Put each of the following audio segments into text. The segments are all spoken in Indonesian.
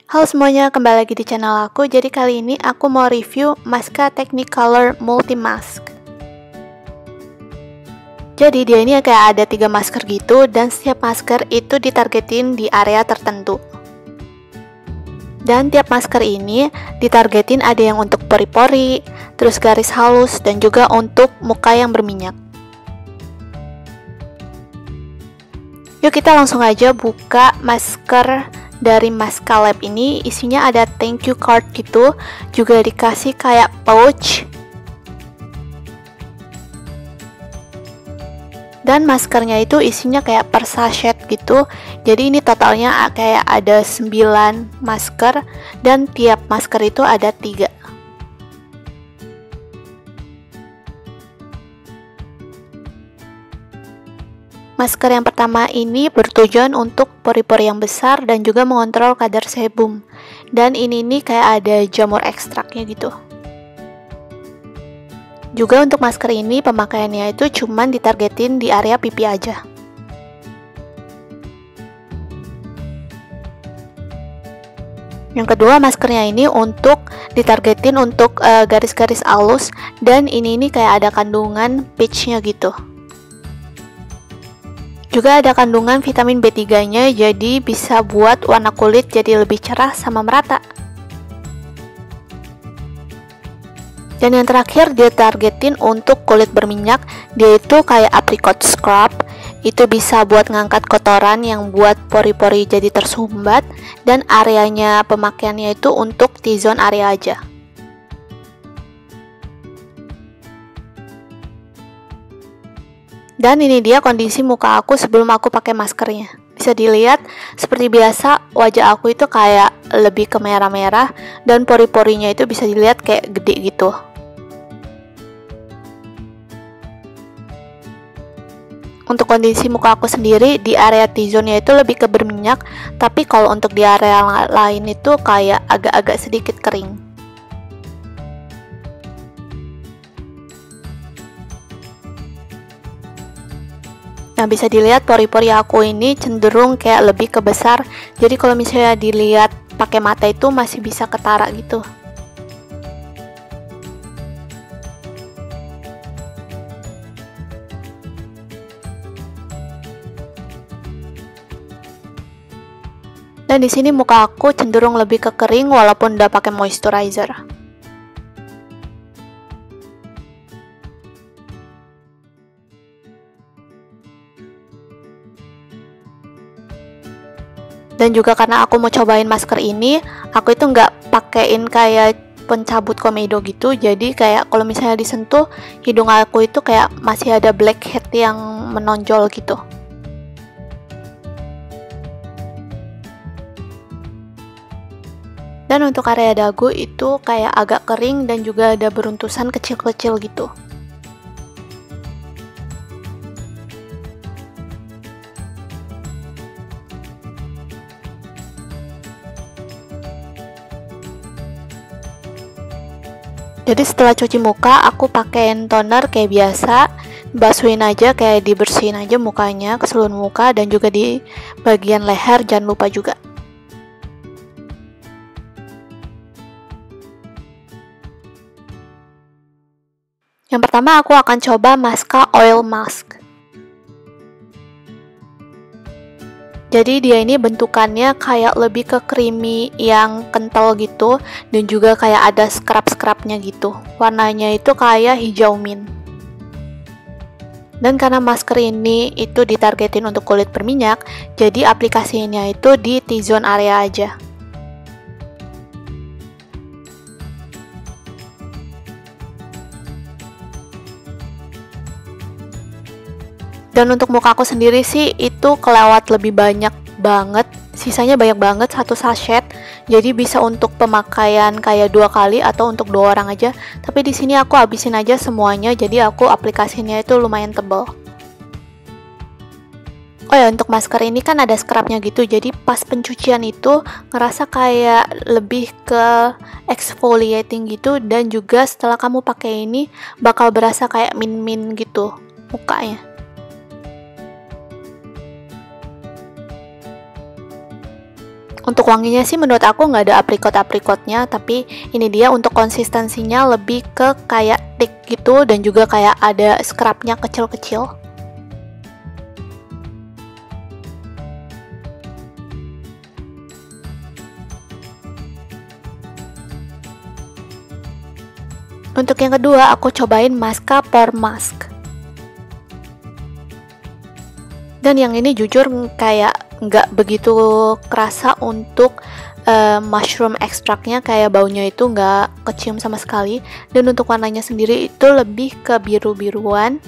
Halo semuanya, kembali lagi di channel aku. Jadi kali ini aku mau review Maska Technicolor Multi Mask. Jadi dia ini kayak ada 3 masker gitu, dan setiap masker itu ditargetin di area tertentu. Dan tiap masker ini ditargetin ada yang untuk pori-pori, terus garis halus, dan juga untuk muka yang berminyak. Yuk kita langsung aja buka masker dari Maska Lab ini. Isinya ada thank you card gitu, juga dikasih kayak pouch. Dan maskernya itu isinya kayak per sachet gitu. Jadi ini totalnya kayak ada 9 masker, dan tiap masker itu ada 3. Masker yang pertama ini bertujuan untuk pori-pori yang besar dan juga mengontrol kadar sebum. Dan ini nih kayak ada jamur ekstraknya gitu. Juga untuk masker ini pemakaiannya itu cuman ditargetin di area pipi aja. Yang kedua, maskernya ini untuk ditargetin untuk garis-garis halus, dan ini nih kayak ada kandungan peachnya gitu. Juga ada kandungan vitamin B3-nya, jadi bisa buat warna kulit jadi lebih cerah sama merata. Dan yang terakhir, dia targetin untuk kulit berminyak. Dia itu kayak apricot scrub. Itu bisa buat ngangkat kotoran yang buat pori-pori jadi tersumbat, dan areanya pemakaiannya itu untuk T-zone area aja. Dan ini dia kondisi muka aku sebelum aku pakai maskernya. Bisa dilihat seperti biasa, wajah aku itu kayak lebih ke merah-merah, dan pori-porinya itu bisa dilihat kayak gede gitu. Untuk kondisi muka aku sendiri, di area T-zone-nya itu lebih ke berminyak, tapi kalau untuk di area lain itu kayak agak-agak sedikit kering. Nah, bisa dilihat pori-pori aku ini cenderung kayak lebih ke besar. Jadi kalau misalnya dilihat pakai mata itu masih bisa ketara gitu. Dan di sini muka aku cenderung lebih ke kering walaupun udah pakai moisturizer. Dan juga karena aku mau cobain masker ini, aku itu nggak pakein kayak pencabut komedo gitu. Jadi kayak kalau misalnya disentuh, hidung aku itu kayak masih ada blackhead yang menonjol gitu. Dan untuk area dagu itu kayak agak kering dan juga ada beruntusan kecil-kecil gitu. Jadi setelah cuci muka, aku pakein toner kayak biasa, basuhin aja, kayak dibersihin aja mukanya, ke seluruh muka, dan juga di bagian leher jangan lupa juga. Yang pertama aku akan coba Maska Oil Mask. Jadi dia ini bentukannya kayak lebih ke creamy yang kental gitu, dan juga kayak ada scrub-scrubnya gitu. Warnanya itu kayak hijau mint. Dan karena masker ini itu ditargetin untuk kulit berminyak, jadi aplikasinya itu di T-zone area aja. Dan untuk muka aku sendiri sih itu kelewat lebih banyak banget, sisanya banyak banget, 1 sachet. Jadi bisa untuk pemakaian kayak 2 kali atau untuk 2 orang aja. Tapi di sini aku habisin aja semuanya, jadi aku aplikasinya itu lumayan tebal. Oh ya, untuk masker ini kan ada scrubnya gitu, jadi pas pencucian itu ngerasa kayak lebih ke exfoliating gitu, dan juga setelah kamu pakai ini bakal berasa kayak mint-mint gitu mukanya. Untuk wanginya sih menurut aku nggak ada aprikot-aprikotnya, tapi ini dia untuk konsistensinya lebih ke kayak thick gitu, dan juga kayak ada scrubnya kecil-kecil. Untuk yang kedua, aku cobain Maska Pore Mask. Dan yang ini jujur kayak nggak begitu kerasa untuk mushroom extractnya, kayak baunya itu nggak kecium sama sekali. Dan untuk warnanya sendiri itu lebih ke biru-biruan.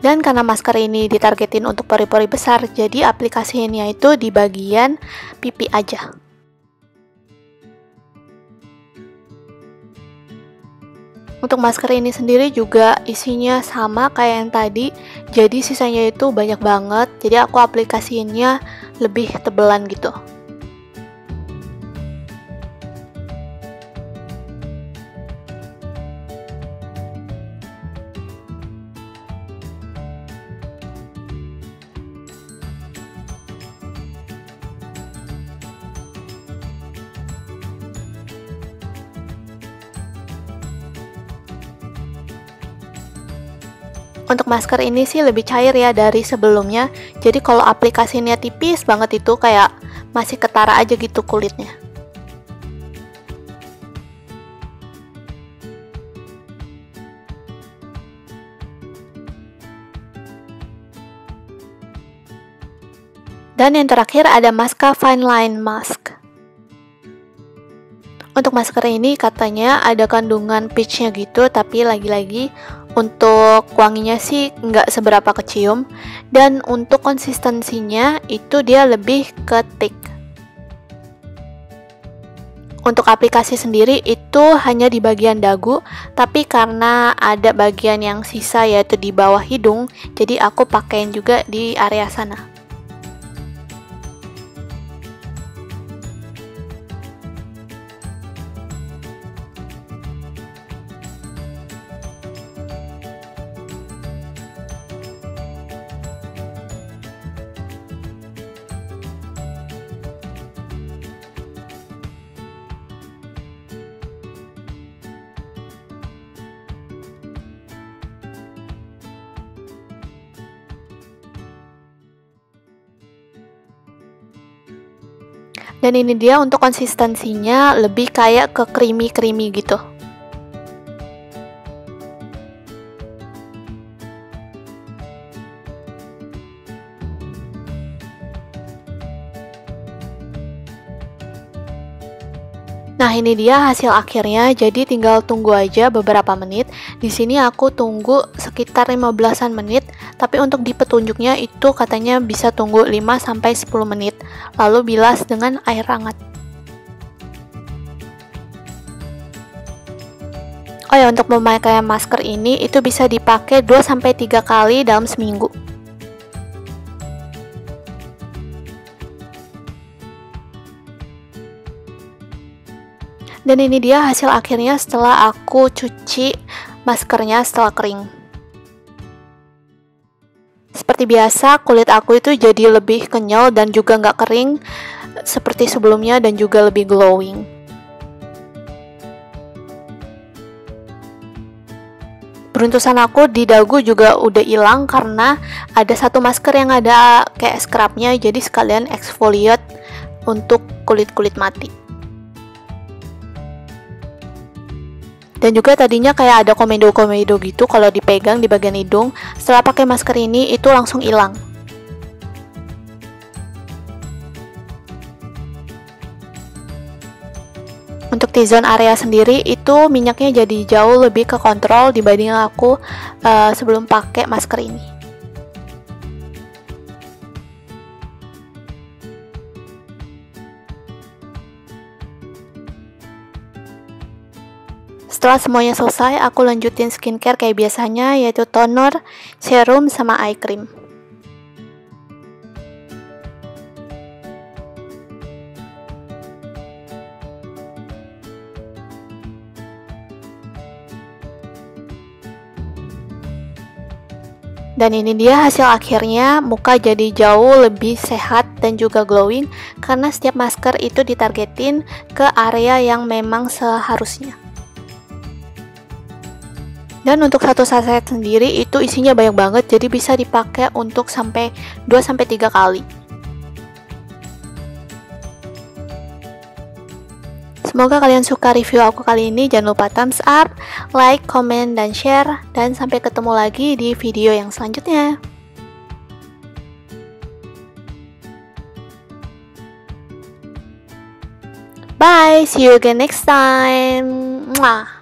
Dan karena masker ini ditargetin untuk pori-pori besar, jadi aplikasinya itu di bagian pipi aja. Untuk masker ini sendiri juga isinya sama kayak yang tadi, jadi sisanya itu banyak banget, jadi aku aplikasiinnya lebih tebelan gitu. Untuk masker ini sih lebih cair ya dari sebelumnya, jadi kalau aplikasinya tipis banget itu kayak masih ketara aja gitu kulitnya. Dan yang terakhir ada Maska Fine Line Mask. Untuk masker ini katanya ada kandungan peachnya gitu, tapi lagi-lagi untuk wanginya sih nggak seberapa kecium, dan untuk konsistensinya itu dia lebih ke thick. Untuk aplikasi sendiri itu hanya di bagian dagu, tapi karena ada bagian yang sisa yaitu di bawah hidung, jadi aku pakein juga di area sana. Dan ini dia untuk konsistensinya lebih kayak ke creamy-creamy gitu. Nah, ini dia hasil akhirnya, jadi tinggal tunggu aja beberapa menit. Di sini aku tunggu sekitar 15-an menit, tapi untuk di petunjuknya itu katanya bisa tunggu 5-10 menit, lalu bilas dengan air hangat. Oh ya, untuk memakai masker ini itu bisa dipakai 2-3 kali dalam seminggu. Dan ini dia hasil akhirnya setelah aku cuci maskernya setelah kering. Seperti biasa, kulit aku itu jadi lebih kenyal dan juga nggak kering seperti sebelumnya, dan juga lebih glowing. Beruntusan aku di dagu juga udah hilang karena ada satu masker yang ada kayak scrubnya, jadi sekalian exfoliate untuk kulit-kulit mati. Dan juga tadinya kayak ada komedo-komedo gitu kalau dipegang di bagian hidung. Setelah pakai masker ini itu langsung hilang. Untuk T-zone area sendiri itu minyaknya jadi jauh lebih ke kontrol dibanding aku sebelum pakai masker ini. Setelah semuanya selesai, aku lanjutin skincare kayak biasanya, yaitu toner, serum, sama eye cream. Dan ini dia hasil akhirnya, muka jadi jauh lebih sehat dan juga glowing karena setiap masker itu ditargetin ke area yang memang seharusnya. Dan untuk satu saset sendiri itu isinya banyak banget, jadi bisa dipakai untuk sampai 2-3 kali. Semoga kalian suka review aku kali ini. Jangan lupa thumbs up, like, comment, dan share. Dan sampai ketemu lagi di video yang selanjutnya. Bye, see you again next time. Mwah.